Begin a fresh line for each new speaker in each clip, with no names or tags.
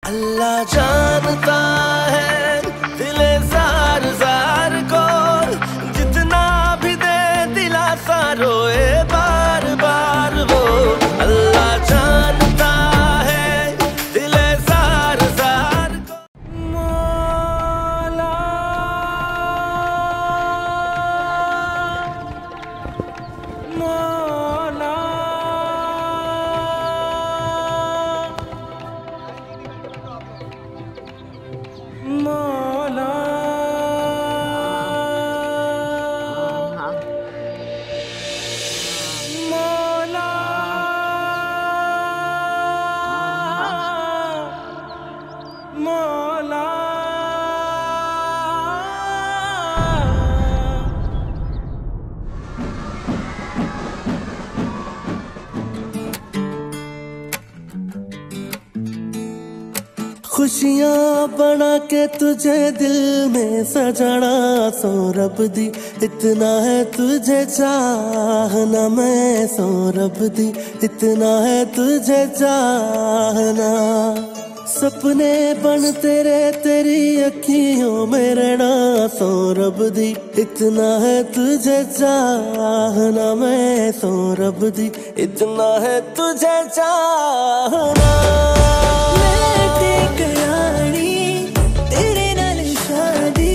अल्लाह जानता है दिले जार जार को, जितना भी दे दिलासा रोए बार बार वो। अल्लाह जानता है दिले जार जार को। मौला मौला मौला मौला मौला। खुशियाँ बना के तुझे दिल में सजाना सो रब दी, इतना है तुझे चाहना मैं सो रब दी, इतना है तुझे चाहना। सपने बन तेरे तेरी अखियों में रहना सो रब दी, इतना है तुझे चाहना मैं सो रब दी, इतना है तुझे चाहना। तेरे नाल शादी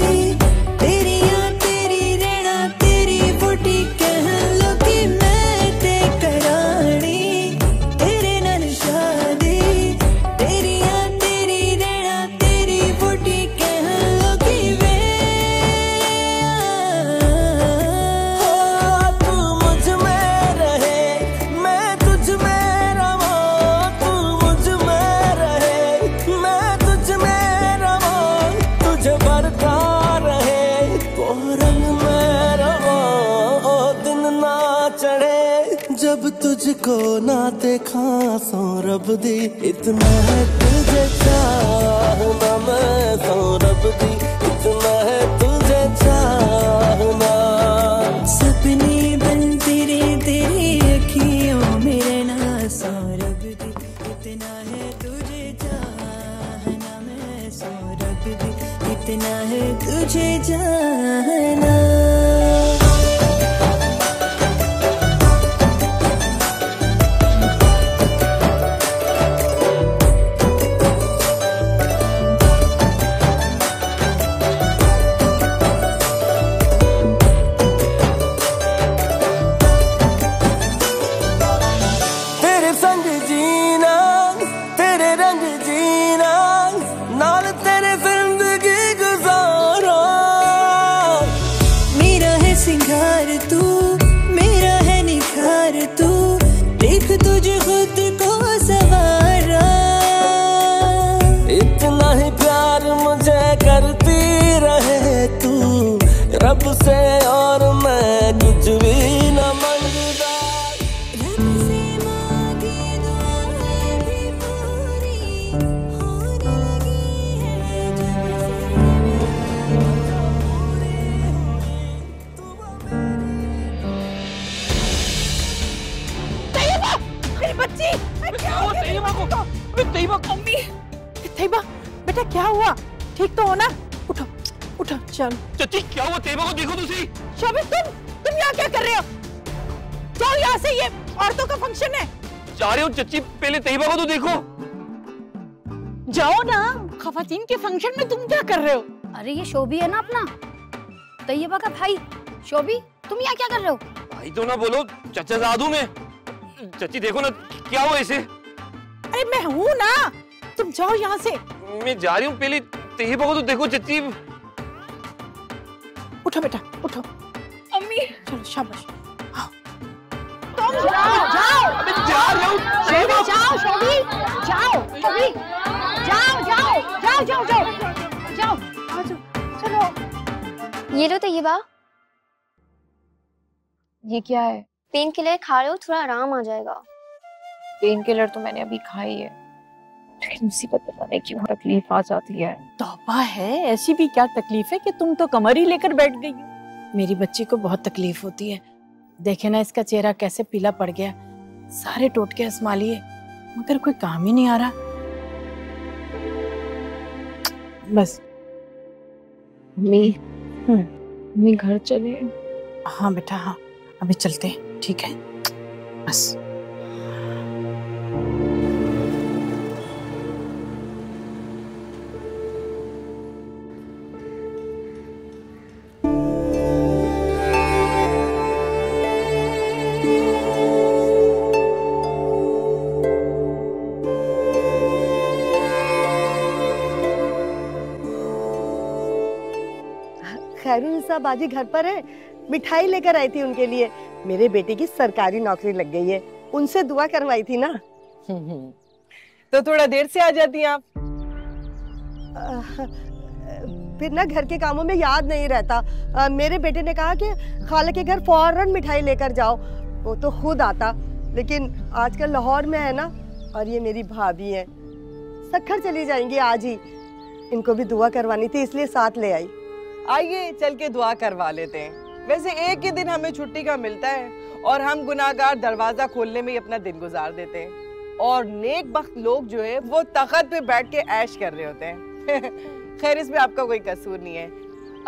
तेरी या तेरी रहना तेरी बूटी कह लो कि मैं ते करानी। तेरे नाल शादी तेरी या तेरी रहना तेरी बूटी कह लो कि वे। तू मुझ में रहे मैं तुझ में रहूं, तू मुझ में रहे मैं तुझ में रहूं, तुझे बरता रहे वो रंग में रहूं, दिन ना चढ़े जब तुझको ना देखा सो रब दी, इतना है तुझे चाहना मैं सो रब दी, इतना है तुझे चाहना। सपने बन तेरे तेरी अखियों में रहना सो रब दी, इतना है तुझे चाहना मैं सो रब दी, इतना है तुझे जाना। तेरे संग जीना तेरे रंग जीना नाल तेरे जिंदगी गुजारा। मेरा है सिंगार तू मेरा है निखार तू, देख तुझे खुद को सवारा। इतना ही प्यार मुझे करती रहे तू रब से, और मैं कुछ भी न मांगता। रब से मांगी दुआएं भी पूरी होने लगी है जब से पूरे हुए तू
तैयबा, मेरी बच्ची, क्या हुआ तैयबा को? तैयबा मम्मी, तैयबा बेटा क्या हुआ? ठीक तो हो ना? उठो उठो चल।
चाची क्या हुआ? तैयबा को देखो तुसी।
शोभित तुम यहाँ क्या कर रहे हो? जाओ यहाँ से, ये औरतों का फंक्शन है।
जा रहे हो चाची, पहले तैयबा को तो देखो।
जाओ ना, खवातीन के फंक्शन में तुम क्या कर रहे हो?
अरे ये शोभी है ना अपना, तैयबा का भाई। शोभी तुम यहाँ क्या कर रहे हो?
भाई तो ना बोलो, चाचा जादू में। चाची देखो ना क्या हुआ इसे।
अरे मैं हूँ ना, तुम जाओ यहाँ से।
मैं जा रही हूँ, पहले तैयबा को तो देखो चाची।
उठो बेटा उठो।
अम्मी
चलो शाबाश।
तुम जाओ जाओ।
मैं जा रहा हूँ।
शोभी जाओ, शोभी जाओ, शोभी जाओ जाओ जाओ जाओ जाओ जाओ आ जाओ चलो।
ये लो तैयबा।
ये क्या है?
पेन किलर खा रहे हो, थोड़ा आराम आ जाएगा।
पेन किलर तो मैंने अभी खाई है, लेकिन मुसीबत पता नहीं क्यों तकलीफ आ जाती है।
तौबा है, ऐसी भी क्या तकलीफ है कि तुम तो कमर ही लेकर बैठ गई हो। मेरी बच्ची को बहुत तकलीफ होती है, देखे ना इसका चेहरा कैसे पीला पड़ गया, सारे टोटके आजमा लिए मगर कोई काम ही नहीं आ रहा। बस।
मम्मी घर चले।
हाँ बेटा हाँ, अभी चलते हैं, ठीक है बस।
खैरुनिसा बाजी घर पर है, मिठाई लेकर आई थी उनके लिए। मेरे बेटे की सरकारी नौकरी लग गई है, उनसे दुआ करवाई थी ना।
तो थोड़ा देर से आ जाती आप।
फिर ना घर के कामों में याद नहीं रहता। मेरे बेटे ने कहा कि खाला के घर फौरन मिठाई लेकर जाओ, वो तो खुद आता, लेकिन आजकल लाहौर में है ना, और ये मेरी भाभी है, सक्खर चली जाएंगी आज ही। इनको भी दुआ करवानी थी इसलिए साथ ले आई।
आइए चल के दुआ करवा लेते हैं। वैसे एक ही दिन हमें छुट्टी का मिलता है और हम गुनाहगार दरवाजा खोलने में ही अपना दिन गुजार देते हैं, और नेक बख्त लोग जो है वो तख्त पे बैठ के ऐश कर रहे होते हैं। खैर इसमें आपका कोई कसूर नहीं है।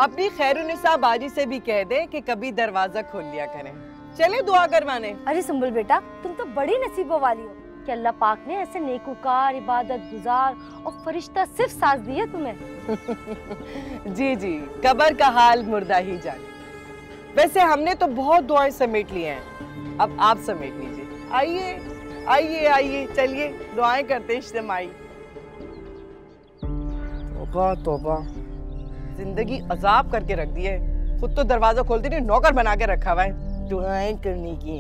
अपनी खैरुनिसा बाजी से भी कह दे कि कभी दरवाजा खोल लिया करें। चले दुआ करवाने।
अरे सुंबुल बेटा, तुम तो बड़ी नसीबों वाली हो कि अल्लाह पाक ने ऐसे नेकूकार, इबादत गुजार और फरिश्ता सिर्फ साथ दिया तुम्हें।
जी जी, कब्र का हाल मुर्दा ही जाने। वैसे हमने तो बहुत दुआएं समेट ली हैं, अब आप समेट लीजिए। आइए आइए आइए, चलिए दुआएं करते इज्तिमाई। तौबा तौबा, जिंदगी अजाब करके रख दी है। खुद तो दरवाजा खोलते नहीं, नौकर बना के रखा हुआ है दुआएं करने की।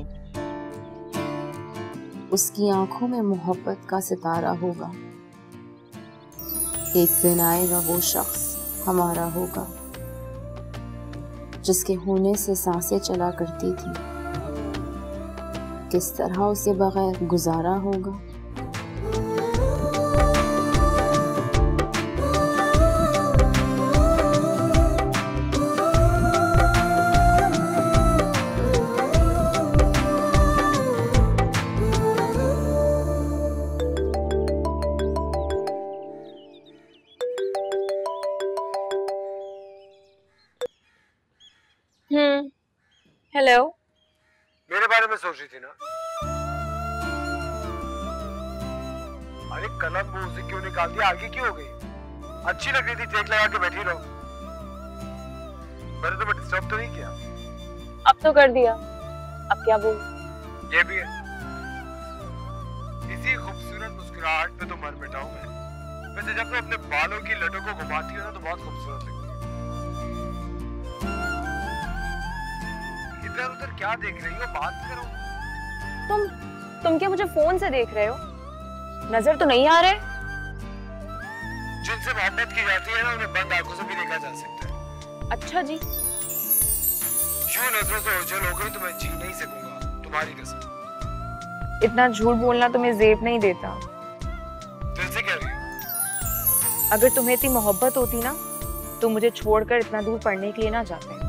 उसकी आंखों में मोहब्बत का सितारा होगा। एक दिन आएगा वो शख्स हमारा होगा, जिसके होने से सांसें चला करती थी। किस तरह उसे बगैर गुजारा होगा।
हेलो,
मेरे बारे में सोच रही थी ना? अरे कलम मुंह से क्यों निकाल दिया? आगे क्यों हो गई? अच्छी लग रही थी, टेक लगा के बैठी रहो। मैंने तुम्हें डिस्टर्ब तो नहीं किया?
अब तो कर दिया, अब क्या बोल?
ये भी है, इसी खूबसूरत मुस्कुराहट पे तो मर बैठा हूं मैं। वैसे जब तुम अपने बालों की लटों को घुमाती हो ना तो बहुत खूबसूरत लगती है। इधर उधर क्या देख रही हो? बात करो।
तुम क्या मुझे फोन से देख रहे हो? नजर तो नहीं आ रहे?
जिनसे मोहब्बत की जाती है ना, उन्हें बंद आंखों से भी देखा जा सकता है।
अच्छा जी।
यूं नजरों से ओझल हो गई तो मैं जी नहीं सकूंगा, तुम्हारी कसम।
इतना झूठ बोलना तुम्हें जेब नहीं देता।
दिल से कह रही हूँ।
अगर तुम्हें इतनी मोहब्बत होती ना, तो मुझे छोड़कर इतना दूर पढ़ने के लिए ना जाते।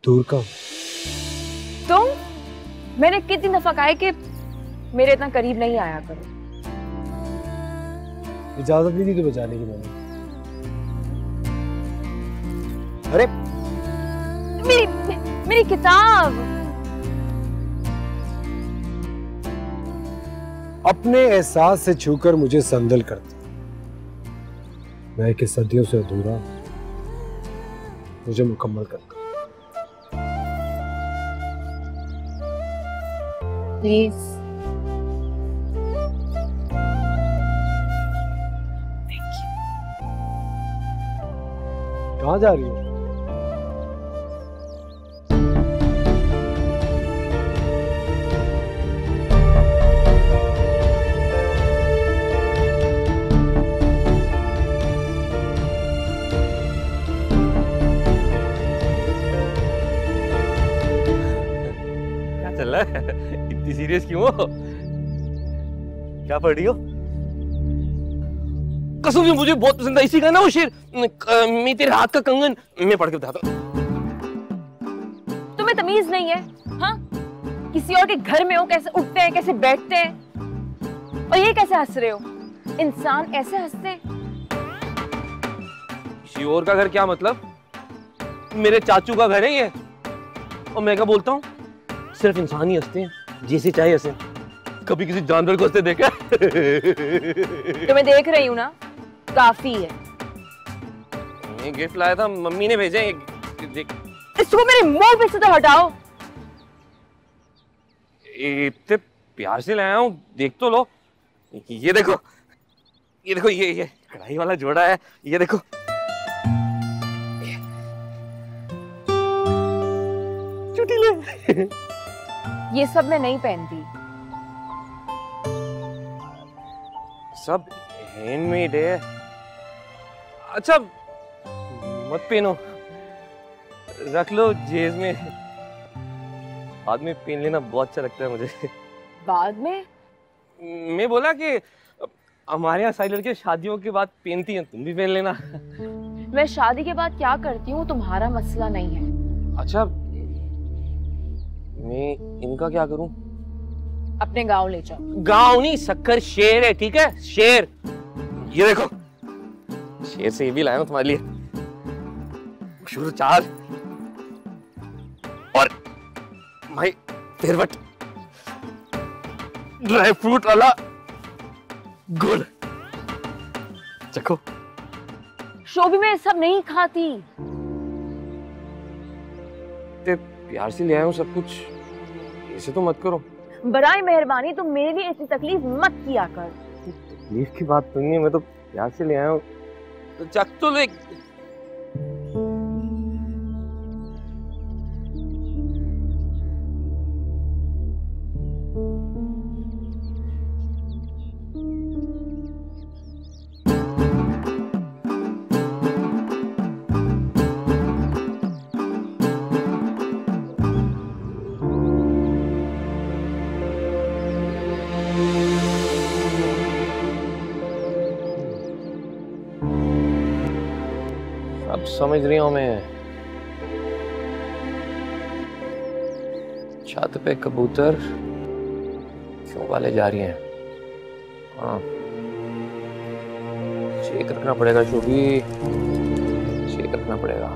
दूर का
तुम, मैंने कितनी दफा कहा है कि मेरे इतना करीब नहीं आया करो।
इजाजत नहीं दी तो बचाने की मैंने। अरे
मेरी किताब।
अपने एहसास से छूकर मुझे संदल करती, मैं कि सदियों से अधूरा मुझे मुकम्मल करता।
प्लीज।
कहाँ जा रही हो?
क्या चल रहा है? इतनी सीरियस क्यों हो? क्या पढ़ रही हो? कसम से मुझे बहुत पसंद है। इसी का ना वो शेर, मैं तेरे हाथ का कंगन, मैं पढ़ के बताता हूँ।
तुम्हें तमीज नहीं है? हाँ, किसी और के घर में हो, कैसे उठते हैं, कैसे बैठते हैं, और ये कैसे हंस रहे हो? इंसान ऐसे हंसते हैं?
किसी और का घर क्या मतलब? मेरे चाचू का घर है ये। और मैं क्या बोलता हूँ, सिर्फ इंसान ही हंसते हैं, जैसे चाहे हंसे। कभी किसी जानवर को हंसते देखा?
तो मैं देख रही हूँ ना, काफी है।
मैं गिफ्ट लाया था, मम्मी ने भेजे। देख,
इसको मेरे मुंह पे से तो हटाओ।
इतने प्यार से लाया हूँ, देख तो लो। ये देखो, ये देखो, ये कढ़ाई वाला जोड़ा है। ये देखो, चुटीले।
ये सब मैं नहीं पहनती।
सब हैंडमेड है। अच्छा, मत पहनो, रख लो जेब में। बाद में पहन लेना, बहुत अच्छा लगता है मुझे।
बाद में?
मैं बोला कि हमारे यहाँ सारी लड़कियां शादियों के बाद पहनती हैं, तुम भी पहन लेना।
मैं शादी के बाद क्या करती हूँ तुम्हारा मसला नहीं है।
अच्छा, मैं इनका क्या करूं?
अपने गांव ले जाओ।
गांव नहीं, शक्कर शेर है, ठीक है? शेर। ये देखो, शेर से ये भी लाया हूं तुम्हारे लिए। शुरू चाल और भाई फेवरेट ड्राई फ्रूट वाला गुड़। चखो।
शोभी मैं सब नहीं खाती।
ते प्यार से ले आया हूं सब कुछ, ऐसे तो मत करो।
बराए मेहरबानी तुम मेरे लिए इतनी तकलीफ मत किया कर।
तकलीफ की बात तो नहीं है, मैं तो प्यार से ले आया हूं। तो चख तो ले। अब समझ रही हूं मैं। छत पे कबूतर क्यों पाले जा रही हैं? हाँ, चेक रखना पड़ेगा शोभी, चेक रखना पड़ेगा।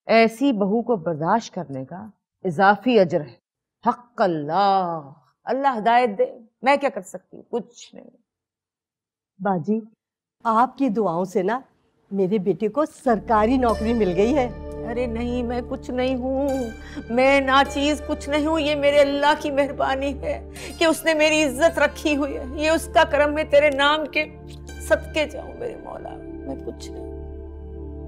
ऐसी बहू को बर्दाश्त करने का इजाफी अजर है। हक अल्लाह, अल्लाह हिदायत दे। मैं क्या कर सकती हूँ? कुछ नहीं।
बाजी, आपकी दुआओं से ना मेरे बेटे को सरकारी नौकरी मिल गई है।
अरे नहीं, मैं कुछ नहीं हूँ, मैं नाचीज कुछ नहीं हूँ। ये मेरे अल्लाह की मेहरबानी है कि उसने मेरी इज्जत रखी हुई है। ये उसका करम है, तेरे नाम के सदके जाऊं मेरे मौला। मैं कुछ नहीं।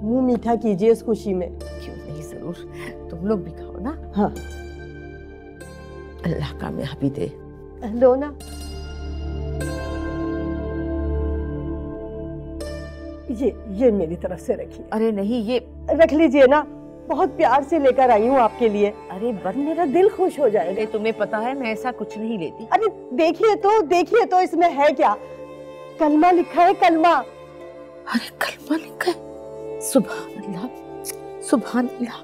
मुंह मीठा कीजिए इस खुशी में।
क्यों नहीं, जरूर। तुम लोग भी खाओ ना।
हाँ,
अल्लाह कामयाबी दे।
लो ना। ये मेरी तरफ से रखिए।
अरे नहीं, ये
रख लीजिए ना, बहुत प्यार से लेकर आई हूँ आपके लिए।
अरे
पर मेरा दिल खुश हो जाएगा।
तुम्हें पता है मैं ऐसा कुछ नहीं लेती।
अरे देखिए तो इसमें है क्या? कलमा लिखा है, कलमा।
अरे कलमा लिखा है? सुभान अल्लाह, सुभान अल्लाह।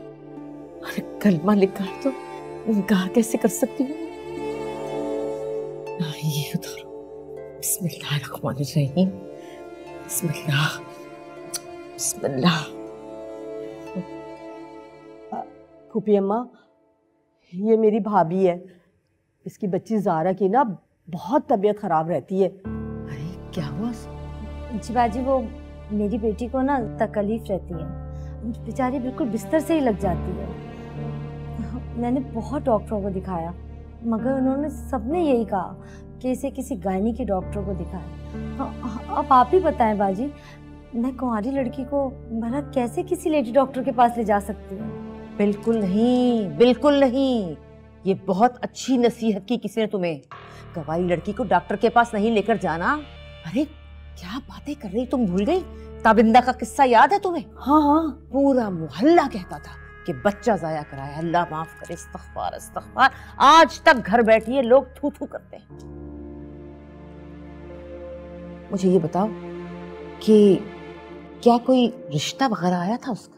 अरे कलमा लिखा है तो इनकार कैसे कर सकती हूँ? ये उतारो। बिस्मिल्लाहिर्रहमानिर्रहीम। बिस्मिल्लाह, बिस्मिल्लाह।
फूफी अम्मा, ये मेरी भाभी है। इसकी बच्ची ज़ारा की ना बहुत तबीयत खराब रहती है।
अरे क्या हुआ?
जी बाजी, वो मेरी बेटी को ना तकलीफ रहती है, बेचारी बिल्कुल बिस्तर से ही लग जाती है। मैंने बहुत डॉक्टरों को दिखाया, मगर उन्होंने सबने यही कहा कि इसे किसी गायनी के डॉक्टर को दिखाएं। अब आप ही बताएं बाजी, मैं कुंवारी लड़की को भला कैसे किसी लेडी डॉक्टर के पास ले जा सकती हूँ?
बिल्कुल नहीं, बिल्कुल नहीं। ये बहुत अच्छी नसीहत की किसी ने तुम्हें। गवारी लड़की को डॉक्टर के पास नहीं लेकर जाना। अरे क्या बातें कर रही, तुम भूल गई? ताबिंदा का किस्सा याद है तुम्हें?
हाँ हाँ।
पूरा मोहल्ला कहता था कि बच्चा जाया कराया, अल्लाह माफ करे, इस्तग़फ़ार इस्तग़फ़ार। आज तक घर बैठिए लोग थू थू करते हैं। मुझे ये बताओ कि क्या कोई रिश्ता वगैरह आया था उसका?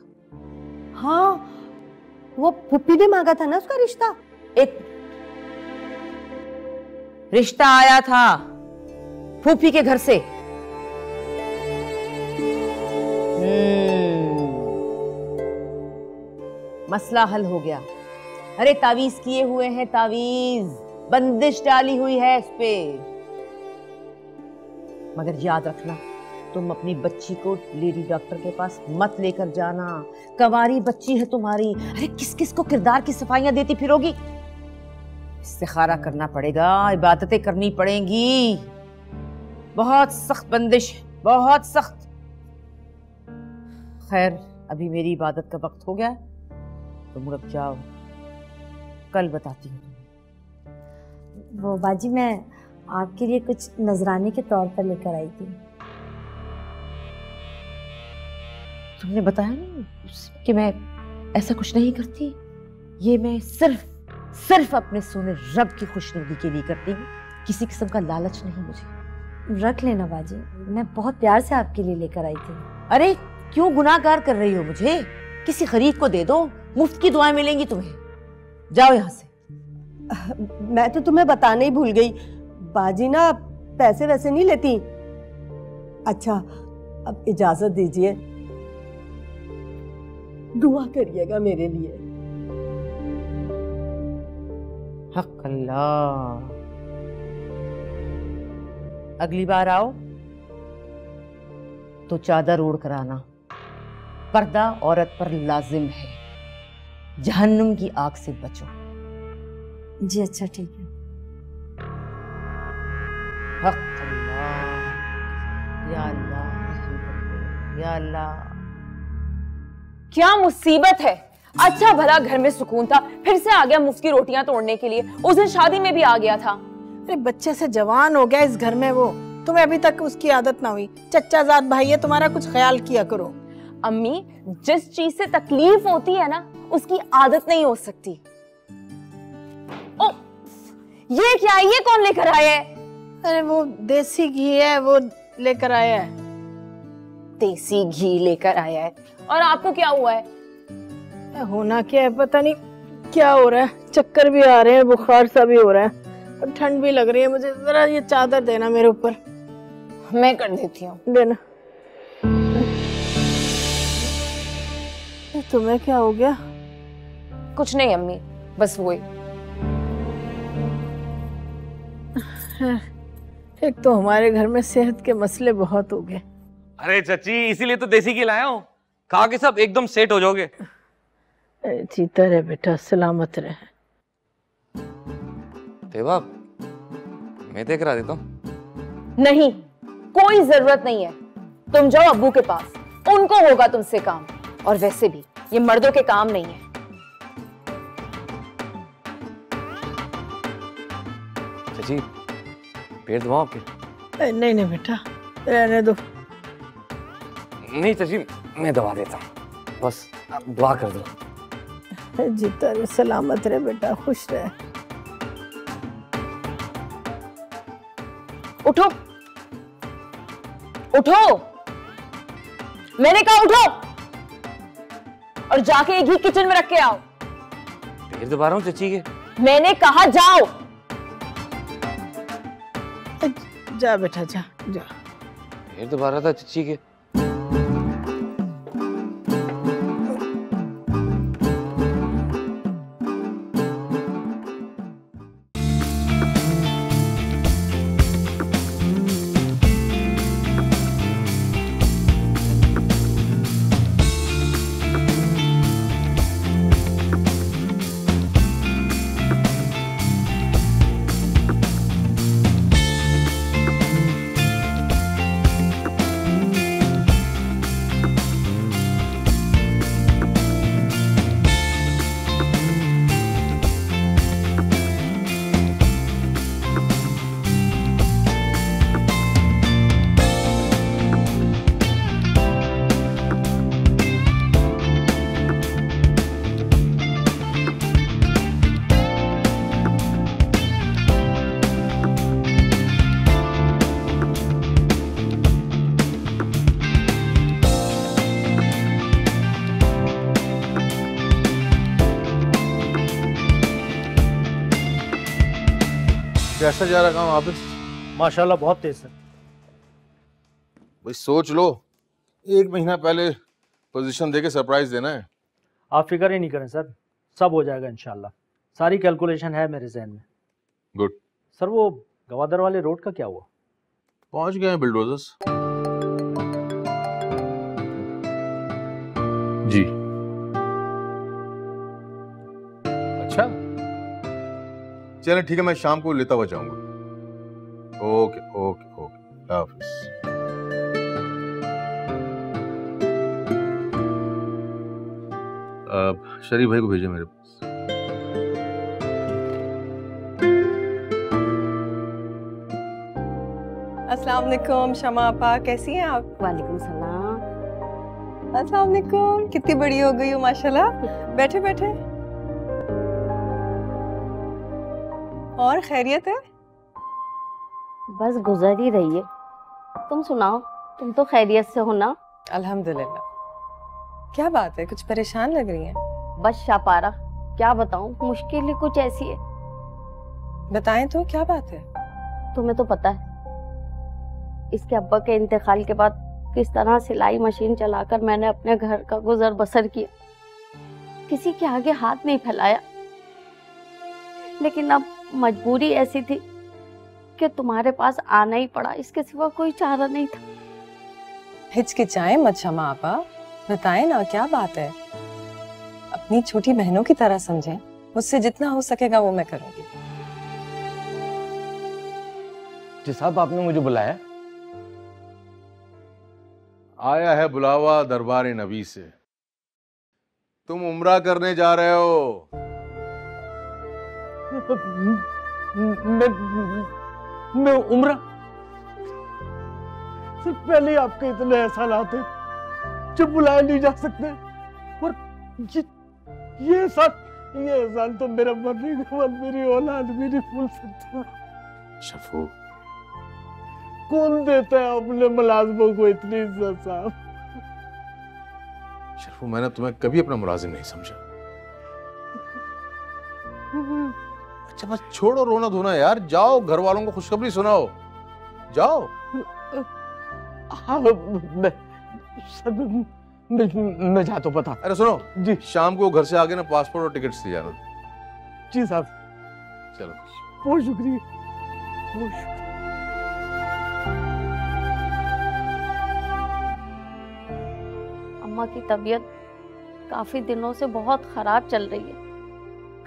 हाँ, वो पुप्पी ने मांगा था ना उसका रिश्ता।
एक रिश्ता आया था फूफी के घर से। मसला हल हो गया। अरे तावीज किए हुए हैं, तावीज, बंदिश डाली हुई है इस पे। मगर याद रखना, तुम अपनी बच्ची को लेडी डॉक्टर के पास मत लेकर जाना। कंवारी बच्ची है तुम्हारी। अरे किस किस को किरदार की सफाइयां देती फिरोगी? इस्तिखारा करना पड़ेगा, इबादतें करनी पड़ेंगी। बहुत सख्त बंदिश, बहुत सख्त। खैर, अभी मेरी इबादत का वक्त हो गया, तुम रुक जाओ, कल बताती हूँ।
वो बाजी मैं आपके लिए कुछ नजराने के तौर पर लेकर आई थी।
तुमने बताया नहीं कि मैं ऐसा कुछ नहीं करती। ये मैं सिर्फ अपने सोने रब की खुशनुदी के लिए करती हूँ। किसी किस्म का लालच नहीं मुझे।
रख लेना बाजी, मैं बहुत प्यार से आपके लिए लेकर आई थी।
अरे क्यों गुनाहगार कर रही हो मुझे? किसी गरीब को दे दो, मुफ्त की दुआएं मिलेंगी तुम्हें। जाओ यहाँ से।
मैं तो तुम्हें बताने ही भूल गई, बाजी ना पैसे वैसे नहीं लेती। अच्छा, अब इजाजत दीजिए, दुआ करिएगा मेरे लिए।
हक अल्लाह। अगली बार आओ तो चादर ओढ़ कर आना। पर्दा औरत पर लाजिम है। जहन्नुम की आग से बचो।
जी अच्छा, ठीक है।
हक अल्लाह, या अल्लाह, या अल्लाह।
क्या मुसीबत है? अच्छा भला घर में सुकून था, फिर से आ गया मुफ्त की रोटियां तोड़ने के लिए। उस दिन शादी में भी आ गया था।
अरे बच्चे से जवान हो गया इस घर में वो, तुम्हें अभी तक उसकी आदत ना हुई। चच्चाजाद भाई है तुम्हारा, कुछ ख्याल किया करो।
अम्मी, जिस चीज से तकलीफ होती है ना, उसकी आदत नहीं हो सकती। ओ, ये क्या है? ये कौन लेकर आया है?
अरे वो देसी घी है, वो लेकर आया है।
देसी घी लेकर आया है? और आपको क्या हुआ है?
होना क्या है पता नहीं क्या हो रहा है, चक्कर भी आ रहे हैं, बुखार सा भी हो रहा है और ठंड भी लग रही है मुझे। जरा ये चादर देना मेरे ऊपर।
मैं कर देती हूँ।
देना। तुम्हें क्या हो गया?
कुछ नहीं अम्मी, बस वही।
एक तो हमारे घर में सेहत के मसले बहुत हो गए।
अरे चची, इसीलिए तो देसी घी लाया हूँ। खा के सब एकदम सेट हो जाओगे।
जीता रहे बेटा, सलामत रहे।
देवा, मैं देख रहा देता हूँ।
नहीं, कोई जरूरत नहीं है। तुम जाओ अब्बू के पास, उनको होगा तुमसे काम। और वैसे भी ये मर्दों के काम नहीं है।
चची, पेट दबाओ आपके?
नहीं नहीं बेटा, रहने दो।
नहीं चची, मैं दबा देता हूँ, बस आप दुआ कर दो।
जीता रहे, सलामत रहे बेटा, खुश रहे।
उठो, उठो, मैंने कहा उठो, और जाके ये घी किचन में रख के आओ।
पेट दबा रहा हूँ चची के।
मैंने कहा जाओ।
जा बेटा, जा जा।
पेट दबा रहा था चची के।
कैसा जा रहा काम ऑफिस?
माशाल्लाह बहुत तेज है।
भाई सोच लो, 1 महीना पहले पोजीशन देके सरप्राइज देना है।
आप फिक्र ही नहीं करें सर, सब हो जाएगा इंशाल्लाह। सारी कैलकुलेशन है मेरे जहन में।
गुड।
सर वो गवादर वाले रोड का क्या हुआ?
पहुंच गए हैं बिल्डोजर्स। जी अच्छा, चलें ठीक है, मैं शाम को लेता हुआ जाऊंगा। ओके ओके ओके, हाफिज। शरीफ भाई को भेजे मेरे पास।
अस्सलाम वालेकुम शमा आपा, कैसी हैं आप?
वालेकुम सलाम।
अस्सलाम वालेकुम, कितनी बड़ी हो गई हो माशाल्लाह। बैठे बैठे। और खैरियत है?
बस गुजर ही रही है। तुम सुनाओ, तुम तो खैरियत से हो ना?
अल्हम्दुलिल्लाह। क्या बात है, कुछ परेशान लग रही हैं?
बस शापारा, क्या बताऊं, मुश्किल ही कुछ ऐसी है।
बताएं तो, क्या बात है?
तुम्हें तो पता है, इसके अब्बा के इंतकाल के बाद किस तरह सिलाई मशीन चलाकर मैंने अपने घर का गुजर बसर किया। किसी के आगे हाथ नहीं फैलाया, लेकिन अब मजबूरी ऐसी थी कि तुम्हारे पास आना ही पड़ा, इसके सिवा कोई चारा नहीं था।
हिचकिचाएं मत शमा आपा, बताएं ना क्या बात है। अपनी छोटी बहनों की तरह समझें, मुझसे जितना हो सकेगा वो मैं करूंगी।
जी साहब, आपने मुझे बुलाया?
आया है बुलावा दरबार नबी से। तुम उम्रा करने जा रहे हो।
मैं उम्रा? सिर्फ पहले आपके इतने एहसानात हैं जो बुलाए नहीं जा सकते, और ये एहसान तो मेरा मरने के बाद मेरी औलाद भी नहीं भूल सकती।
शफू,
कौन देता है अपने मुलाजमों को इतनी इज्जत साहब?
शफू, मैंने तुम्हें कभी अपना मुलाजिम नहीं समझा। अच्छा बस छोड़ो रोना धोना यार, जाओ घर वालों को खुशखबरी सुनाओ, जाओ।
हाँ मैं जाता हूँ, पता।
अरे सुनो जी, शाम को घर से आगे ना पासपोर्ट और टिकट्स ले जाना।
जी साहब।
चलो,
बहुत शुक्रिया, बहुत शुक्रिया।
अम्मा की तबीयत काफी दिनों से बहुत खराब चल रही है।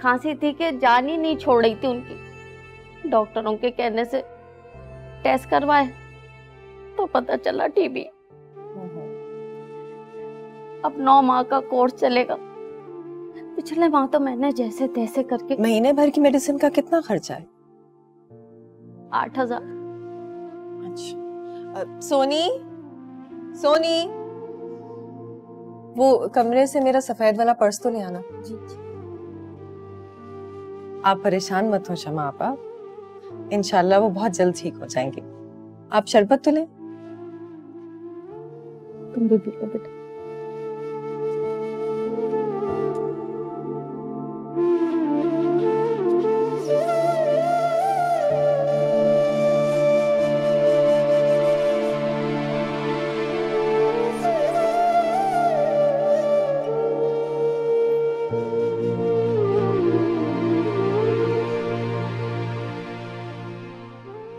खांसी थी कि जान ही नहीं छोड़ रही थी उनकी। डॉक्टरों के कहने से टेस्ट करवाए तो पता चला टीबी। अब 9 माह का कोर्स चलेगा। पिछले माह तो मैंने जैसे तैसे करके।
महीने भर की मेडिसिन का कितना खर्चा है?
8,000।
अच्छा, सोनी, सोनी, वो कमरे से मेरा सफेद वाला पर्स तो ले आना।
जी जी।
आप परेशान मत हो शमा आपा, इंशाल्लाह वो बहुत जल्द ठीक हो जाएंगे। आप शरबत तो लें।
तुम भी पी लो बेटा।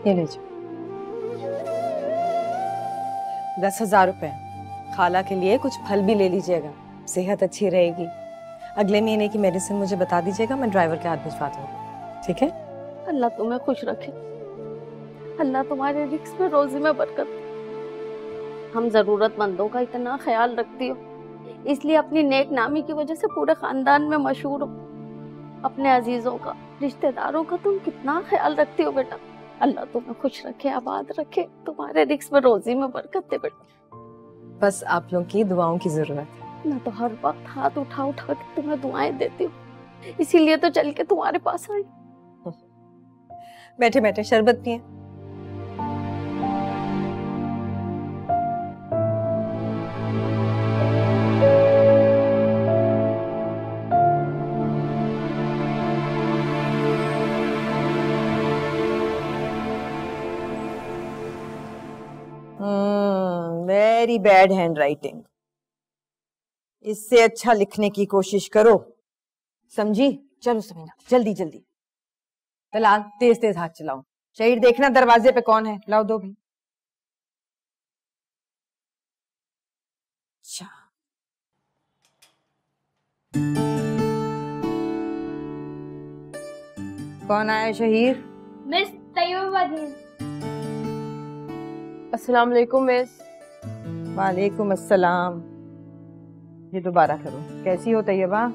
ये लीजिए 10,000 रुपए। खाला के लिए कुछ फल भी ले लीजिएगा, सेहत अच्छी रहेगी। अगले महीने की मेडिसिन मुझे बता दीजिएगा, मैं ड्राइवर के हाथ भिजवा दूंगी, ठीक है?
अल्लाह तुम्हें खुश रखे, अल्लाह तुम्हारे रिस्क में रोजी में बरकत दे। हम जरूरतमंदों का इतना ख्याल रखती हो, इसलिए अपनी नेक नामी की वजह से पूरे खानदान में मशहूर हो। अपने अजीजों का, रिश्तेदारों का तुम कितना ख्याल रखती हो बेटा। अल्लाह तुम्हें खुश रखे, आबाद रखे, तुम्हारे रिस्क में रोजी में बरकत दे बेटा।
बस आप लोगों की दुआओं की जरूरत है।
मैं तो हर वक्त हाथ उठा उठा के तुम्हें दुआएं देती हूँ, इसीलिए तो चल के तुम्हारे पास आई।
बैठे बैठे शरबत पिए।
Very bad hand writing. इससे अच्छा लिखने की कोशिश करो, समझी? चलो समीना जल्दी जल्दी। तलाल तेज तेज हाथ चलाओ। शहीर देखना दरवाजे पे कौन है, लाओ दो भी। अच्छा कौन आया शहीर?
मिस तैयबा जी।
अस्सलाम वालेकुम मिस।
वालेकुम अस्सलाम। ये दोबारा करो। कैसी हो तैयबा?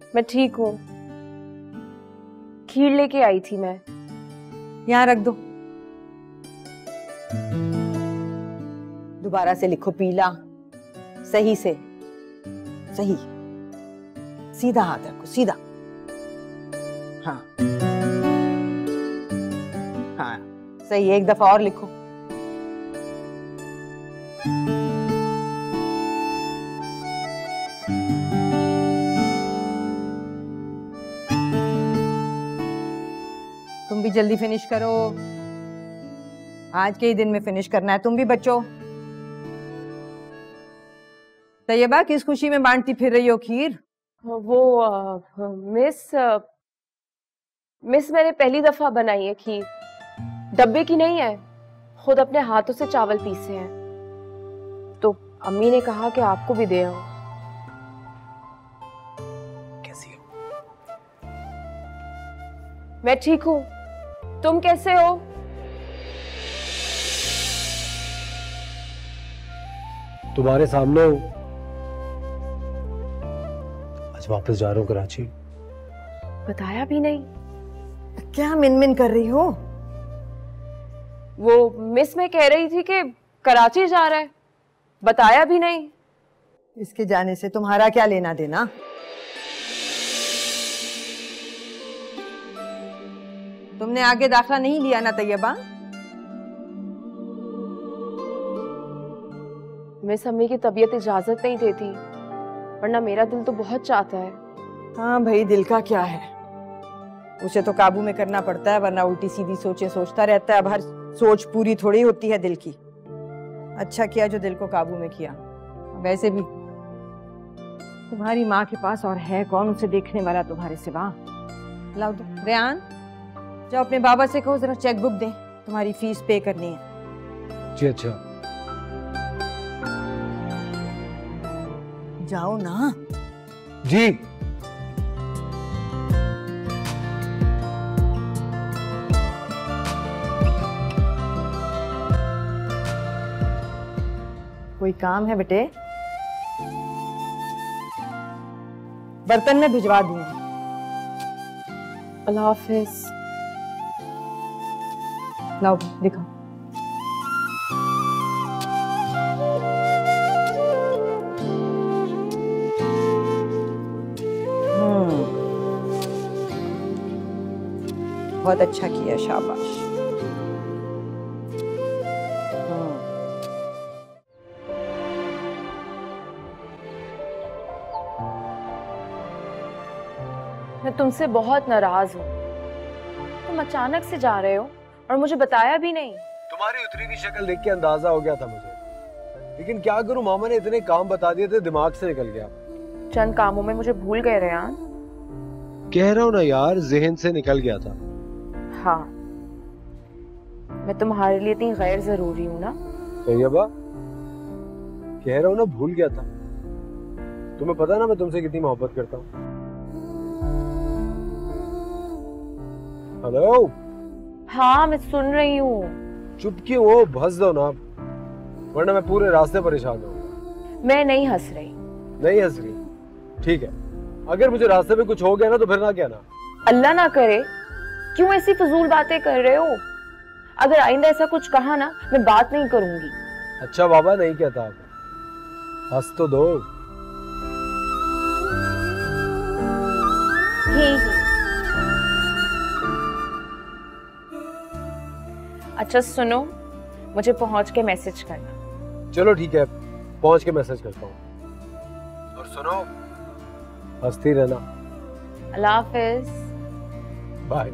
मैं ठीक हूँ। खीर लेके आई थी मैं।
यहाँ रख दो। दोबारा से लिखो, पीला सही से, सही सीधा हाथ रखो, सीधा। हाँ हाँ सही। एक दफा और लिखो। तुम भी जल्दी फिनिश करो, आज के ही दिन में फिनिश करना है। तुम भी बच्चों। तैयबा किस खुशी में बांटती फिर रही हो खीर?
वो मिस मैंने पहली दफा बनाई है खीर। डब्बे की नहीं है, खुद अपने हाथों से चावल पीसे हैं। तो अम्मी ने कहा कि आपको भी दे आओ।
कैसी हो?
मैं ठीक हूँ, तुम कैसे हो?
तुम्हारे सामने हूं। आज वापस जा रहा हूं कराची।
बताया भी नहीं।
क्या मिन कर रही हो?
वो मिस मैं कह रही थी कि कराची जा रहा है, बताया भी नहीं।
इसके जाने से तुम्हारा क्या लेना देना? तुमने आगे दाखला नहीं लिया ना तैयबा?
मिस अम्मी की तबीयत इजाजत नहीं देती, वरना मेरा दिल तो बहुत चाहता है।
हाँ भाई, दिल का क्या है, उसे तो काबू में करना पड़ता है, वरना उल्टी सीधी सोचें सोचता रहता है। अब हर सोच पूरी थोड़ी होती है दिल की। अच्छा किया जो दिल को काबू में किया। वैसे भी तुम्हारी माँ के पास और है कौन उसे देखने वाला तुम्हारे सिवा? लाओ दो। रेहान जाओ अपने बाबा से कहो जरा चेक बुक दें, तुम्हारी फीस पे करनी है।
जी अच्छा।
जाओ ना।
जी।
कोई काम है बेटे? बर्तन में भिजवा दूंगी।
अल्लाह हाफिज।
लाओ दिखाओ। बहुत अच्छा किया, शाबाश।
मैं तुमसे बहुत नाराज हूँ। तुम अचानक से जा रहे हो और मुझे बताया भी नहीं।
तुम्हारी उतरी हुई शक्ल देख के अंदाजा हो गया था मुझे, लेकिन क्या करूं, मामा ने इतने काम बता दिए थे, दिमाग से निकल गया।
चंद कामों में मुझे भूल गए रेहान।
कह रहा हूं ना यार, जहन से निकल गया था।
हाँ, मैं तुम्हारे लिए इतनी गैर जरूरी हूँ ना?
तैयबा कह रहा हूँ ना, भूल गया था। तुम्हें पता ना मैं तुमसे कितनी मोहब्बत करता हूँ। हेलो।
हाँ मैं सुन रही हूँ।
चुप क्यों हो? हंस दो ना, वरना मैं पूरे रास्ते परेशान हूँ।
मैं नहीं हंस रही।
नहीं हंस रही? ठीक है, अगर मुझे रास्ते में कुछ हो गया ना तो फिर ना कहना।
अल्लाह ना करे, क्यों ऐसी फजूल बातें कर रहे हो? अगर आइंदा ऐसा कुछ कहा ना, मैं बात नहीं करूंगी।
अच्छा बाबा, नहीं कहता। आप हंस तो दो।
अच्छा सुनो, मुझे पहुंच के मैसेज करना।
चलो ठीक है, पहुंच के मैसेज करता हूँ। और सुनो, हंसती रहना।
अल्लाह हाफिज।
बाय।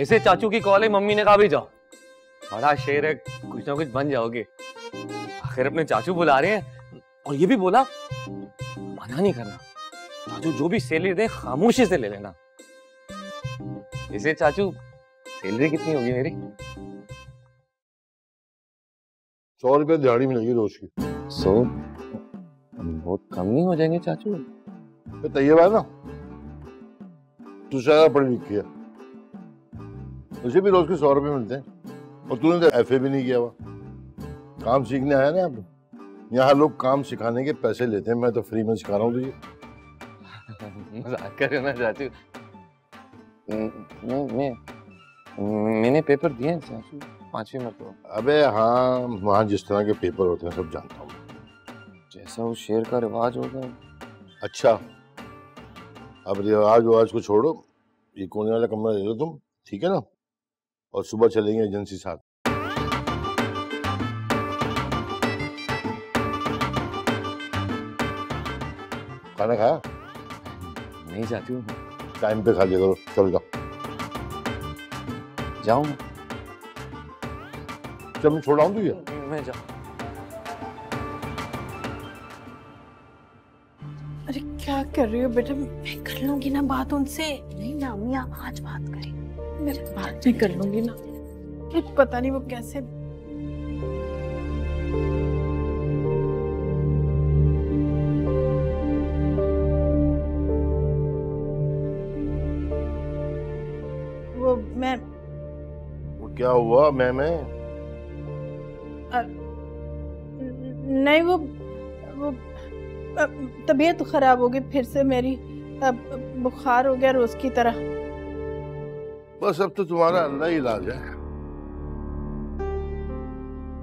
जैसे चाचू की कॉल है मम्मी ने कहा भी जाओ, बड़ा शेर है, कुछ ना कुछ बन जाओगे। आखिर अपने चाचू बुला रहे हैं और ये भी बोला मना नहीं करना, चाचू जो भी सैलरी दे खामोशी से ले लेना। इसे चाचू सैलरी कितनी होगी मेरी?
100 रुपए दिहाड़ी मिलेगी रोज की।
100 बहुत कम नहीं हो जाएंगे चाचू?
तैयब है ना, तू ज्यादा पढ़ी लिखी है, उसे भी रोज के 100 रुपए मिलते हैं और तूने तो FA भी नहीं किया हुआ। काम सीखने आया ना आप, यहाँ लोग काम सिखाने के पैसे लेते हैं, मैं तो फ्री में सिखा रहा हूँ तुझे।
मजाक कर रहे हो ना चाचू? मैंने पेपर दिए हैं चाचू 5वीं मरतबा।
अबे हाँ, वहाँ जिस तरह के पेपर होते हैं सब जानता हूँ,
जैसा उस शेर का रिवाज होगा।
अच्छा, अब रिवाज को छोड़ो, ये कोने वाला कमरा ले लो तुम, ठीक है ना? और सुबह चलेंगे एजेंसी साथ। खाना खाया?
नहीं चाचू।
टाइम पे खा लिया करो, चल जाओ।
जाऊँ?
जब मैं छोड़ाऊँ तुझे?
मैं जाऊँ।
अरे क्या कर रही हो बेटा? मैं कर लूंगी ना बात उनसे। नहीं ना अम्मी, आप आज बात करें, मैं बाद में कर लूंगी ना। पता नहीं वो कैसे।
वो क्या हुआ? मैं
नहीं, वो तबीयत खराब हो गई फिर से मेरी, बुखार हो गया रोज की तरह।
बस अब तो तुम्हारा अल्लाह ही इलाज है।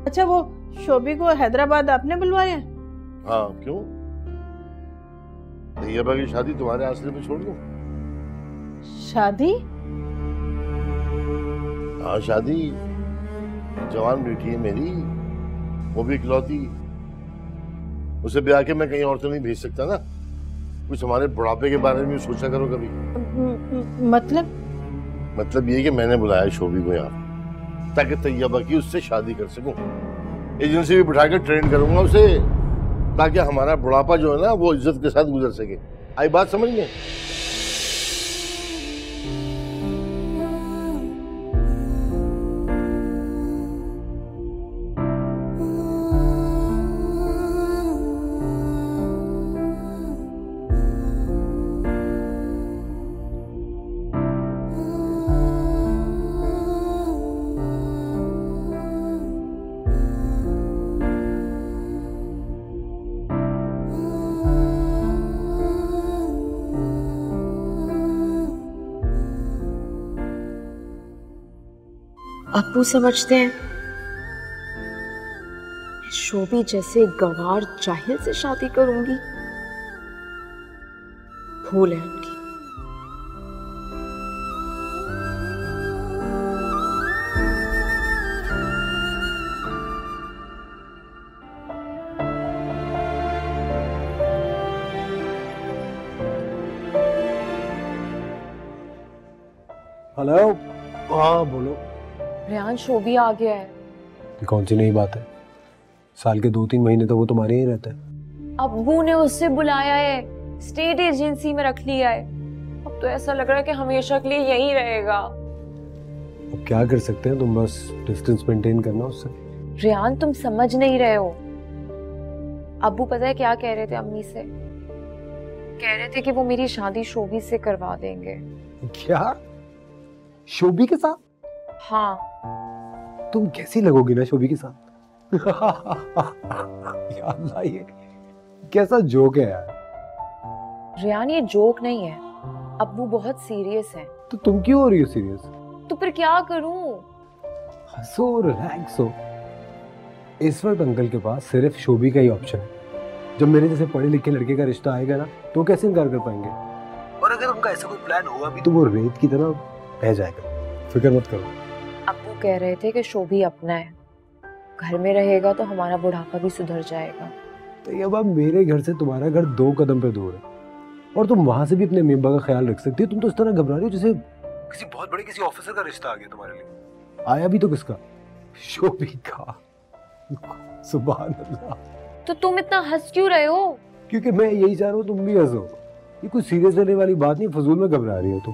अच्छा, वो शोभी को हैदराबाद आपने बुलवाया?
हाँ, क्यों? तैयबा की शादी तुम्हारे आसरे में छोड़ दूं?
शादी?
हाँ शादी, जवान बेटी है मेरी, वो भी इकलौती, उसे ब्याह के मैं कहीं और तो नहीं भेज सकता ना। कुछ हमारे बुढ़ापे के बारे में सोचा करो कभी। मतलब ये कि मैंने बुलाया शोभी को यहाँ ताकि तैयबा की उससे शादी कर सकूं। एजेंसी भी बिठा के ट्रेन करूंगा उसे, ताकि हमारा बुढ़ापा जो है ना वो इज्जत के साथ गुजर सके। आई बात समझ में?
अप्पू समझते हैं शोभी जैसे गंवार जाहिल से शादी करूंगी। भूल है उनकी।
हेलो। हाँ बोलो।
रेहान, शोभी आ गया है।
ये कौन सी नई बात है? साल के 2-3 महीने तो वो तुम्हारे ही रहता है।
अब्बू ने उससे बुलाया है, स्टेट एजेंसी में रख लिया है। अब तो ऐसा लग रहा है कि हमेशा के लिए यहीं रहेगा।
अब क्या कर सकते हैं, तुम बस डिस्टेंस मेंटेन करना उससे।
रेहान, तुम समझ नहीं रहे हो। अब्बू पता है क्या कह रहे थे अम्मी से? कह रहे थे कि वो मेरी शादी शोभी से करवा देंगे।
क्या? शोभी के साथ?
हाँ।
तुम कैसी लगोगी ना शोभी के साथ? या अल्लाह, ये कैसा जोक है यार।
रेहान, ये जोक नहीं है, अब्बू बहुत सीरियस है।
तो तुम क्यों हो रही हो सीरियस?
तो फिर क्या करूं?
हंसो, रिलैक्स हो। इस वक्त अंकल के पास सिर्फ शोभी का ही ऑप्शन है। जब मेरे जैसे पढ़े लिखे लड़के का रिश्ता आएगा ना, तो कैसे इनकार कर पाएंगे? और अगर उनका ऐसा कोई प्लान होगा भी तो वो रेत की तरह बह जाएगा। फिक्र मत करो।
अब्बू कह रहे थे कि शोभी अपना है, घर में रहेगा तो हमारा बुढ़ापा भी सुधर जाएगा।
तो ये अब मेरे घर से तुम्हारा घर 2 कदम पे दूर है और तुम वहां से भी अपने मेम्बा का ख्याल रख सकती हो। तुम तो इस तरह घबरा रही हो जैसे
किसी बहुत बड़े किसी ऑफिसर का रिश्ता आ गया तुम्हारे लिए।
आया भी तो किसका? शोभी का। सुभान अल्लाह।
तो तुम इतना हंस क्यों रहे हो?
क्योंकि मैं यही चाह रहा हूँ तुम भी हंसो। ये कुछ सीरियस लेने वाली बात नहीं, फजूल में घबरा रही हो तुम।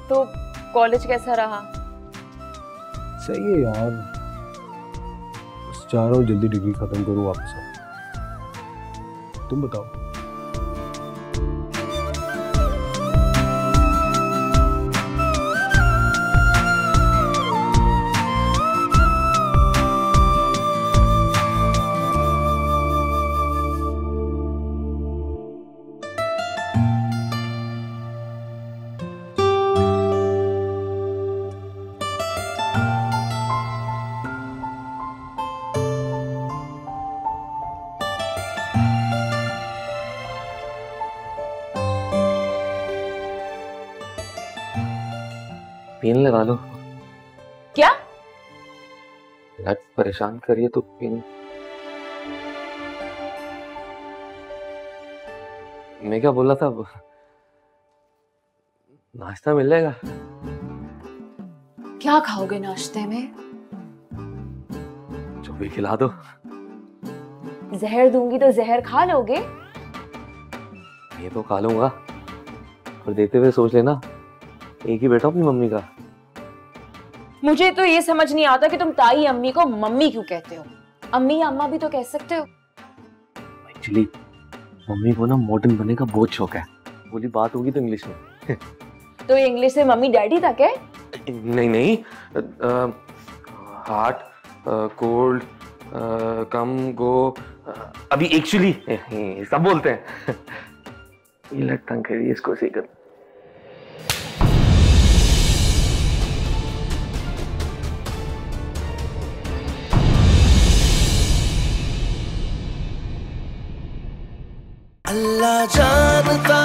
तो कॉलेज कैसा रहा?
सही है यार, बस चाह रहा हूँ जल्दी डिग्री खत्म करूँ, वापस आऊँ। तुम बताओ।
पेन लगा लो।
क्या?
यार परेशान करिए तो पेन। मैं क्या बोला था, नाश्ता मिल जाएगा?
क्या खाओगे नाश्ते में?
जो भी खिला दो।
जहर दूंगी तो जहर खा लोगे?
ये तो खा लूंगा, और देते हुए सोच लेना एक ही बेटा अपनी मम्मी का।
मुझे तो ये समझ नहीं आता कि तुम ताई अम्मी को मम्मी क्यों कहते हो? अम्मी या अम्मा भी तो कह सकते हो।
एक्चुअली मम्मी को ना मॉडर्न बनने का बहुत शौक है। बोली बात होगी तो इंग्लिश में।
तो इंग्लिश से मम्मी डैडी तक है?
नहीं नहीं, हार्ट, कोल्ड, कम, गो, अभी एक्चुअली सब बोलते हैं। ये लगता है इसको सही कर।
अल्लाह जानता